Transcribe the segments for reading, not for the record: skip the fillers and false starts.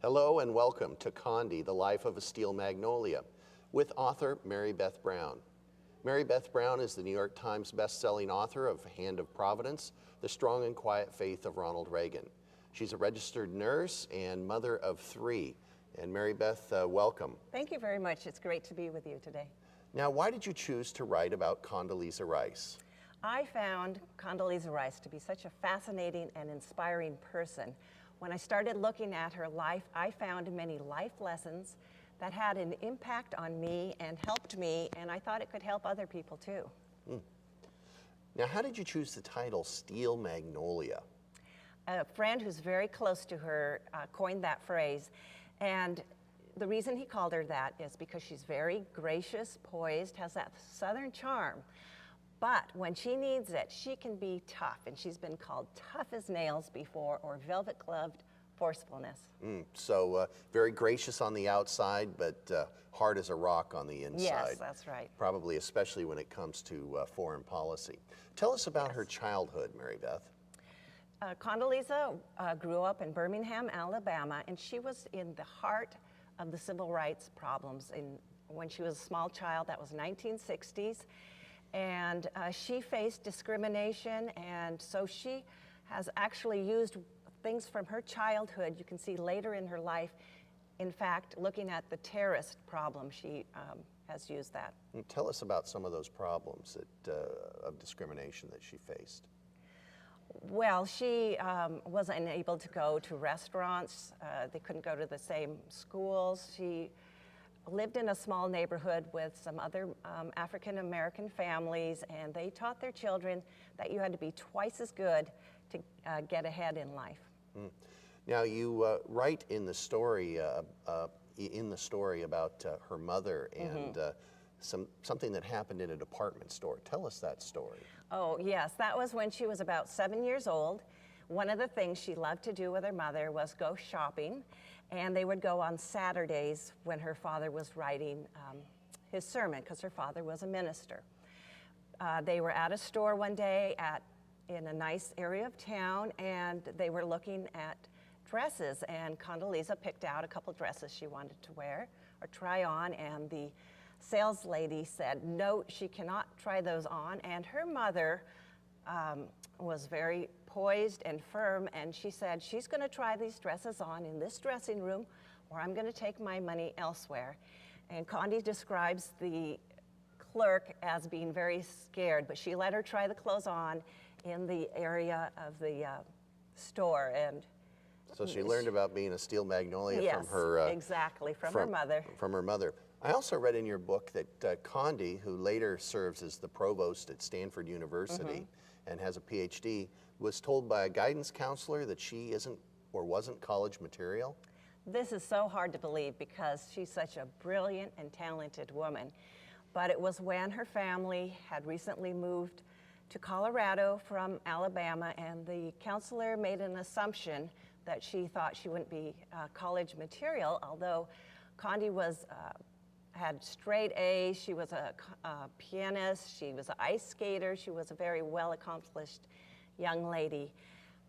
Hello and welcome to Condi, The Life of a Steel Magnolia, with author Mary Beth Brown. Mary Beth Brown is the New York Times best-selling author of Hand of Providence, The Strong and Quiet Faith of Ronald Reagan. She's a registered nurse and mother of 3. And Mary Beth, welcome. Thank you very much. It's great to be with you today. Now, why did you choose to write about Condoleezza Rice? I found Condoleezza Rice to be such a fascinating and inspiring person. When I started looking at her life, I found many life lessons that had an impact on me and helped me, and I thought it could help other people too. Now, how did you choose the title Steel Magnolia? A friend who's very close to her coined that phrase, and the reason he called her that is because she's very gracious, poised, has that southern charm. But when she needs it, she can be tough, and she's been called tough as nails before, or velvet-gloved forcefulness. So very gracious on the outside, but hard as a rock on the inside. Yes, that's right. Probably especially when it comes to foreign policy. Tell us about her childhood, Mary Beth. Condoleezza grew up in Birmingham, Alabama, and she was in the heart of the civil rights problems. When she was a small child, that was 1960s. And she faced discrimination, and so she has actually used things from her childhood. You can see later in her life, in fact, looking at the terrorist problem, she has used that. And tell us about some of those problems of discrimination that she faced. Well, she wasn't able to go to restaurants. They couldn't go to the same schools. She lived in a small neighborhood with some other African-American families, and they taught their children that you had to be twice as good to get ahead in life. Now, you write in the story about her mother and something that happened in a department store. Tell us that story. Oh, yes, that was when she was about 7 years old. One of the things she loved to do with her mother was go shopping, and they would go on Saturdays when her father was writing his sermon, because her father was a minister. They were at a store one day in a nice area of town, and they were looking at dresses, and Condoleezza picked out a couple dresses she wanted to wear or try on, and the sales lady said, no, she cannot try those on, and her mother was very poised and firm, and she said, she's going to try these dresses on in this dressing room, or I'm going to take my money elsewhere. And Condi describes the clerk as being very scared, but she let her try the clothes on in the area of the store. And so she learned about being a steel magnolia yes, from her exactly, from her mother. From her mother. I also read in your book that Condi, who later serves as the provost at Stanford University and has a PhD, was told by a guidance counselor that she isn't or wasn't college material. This is so hard to believe because she's such a brilliant and talented woman. But it was when her family had recently moved to Colorado from Alabama, and the counselor made an assumption that she thought she wouldn't be college material, although Condi had straight A's. She was a pianist, she was an ice skater, she was a very well-accomplished young lady.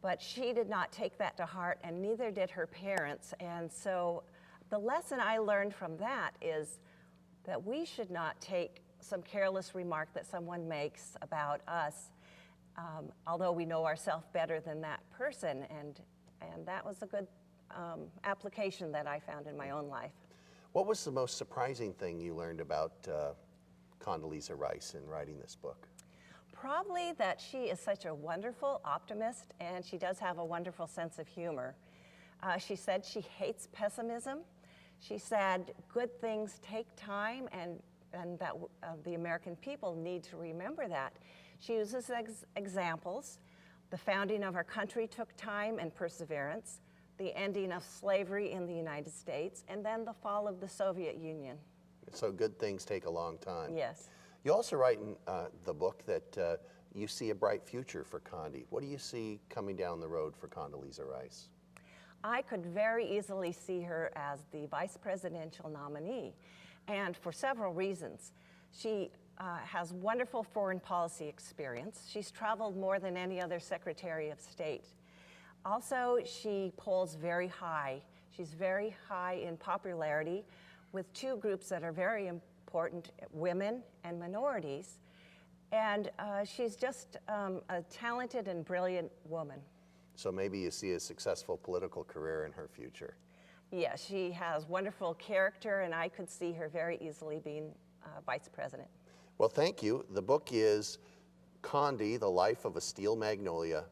But she did not take that to heart, and neither did her parents. And so the lesson I learned from that is that we should not take some careless remark that someone makes about us, although we know ourselves better than that person. And that was a good application that I found in my own life. What was the most surprising thing you learned about Condoleezza Rice in writing this book? Probably that she is such a wonderful optimist, and she does have a wonderful sense of humor. She said she hates pessimism. She said good things take time, and that the American people need to remember that. She uses examples. The founding of our country took time and perseverance, the ending of slavery in the United States, and then the fall of the Soviet Union. So good things take a long time. Yes. You also write in the book that you see a bright future for Condi. What do you see coming down the road for Condoleezza Rice? I could very easily see her as the vice presidential nominee, and for several reasons. She has wonderful foreign policy experience. She's traveled more than any other Secretary of State. Also, she polls very high. She's very high in popularity with two groups that are very important, women and minorities. And she's just a talented and brilliant woman. So maybe you see a successful political career in her future. Yes, she has wonderful character, and I could see her very easily being vice president. Well, thank you. The book is Condi, The Life of a Steel Magnolia,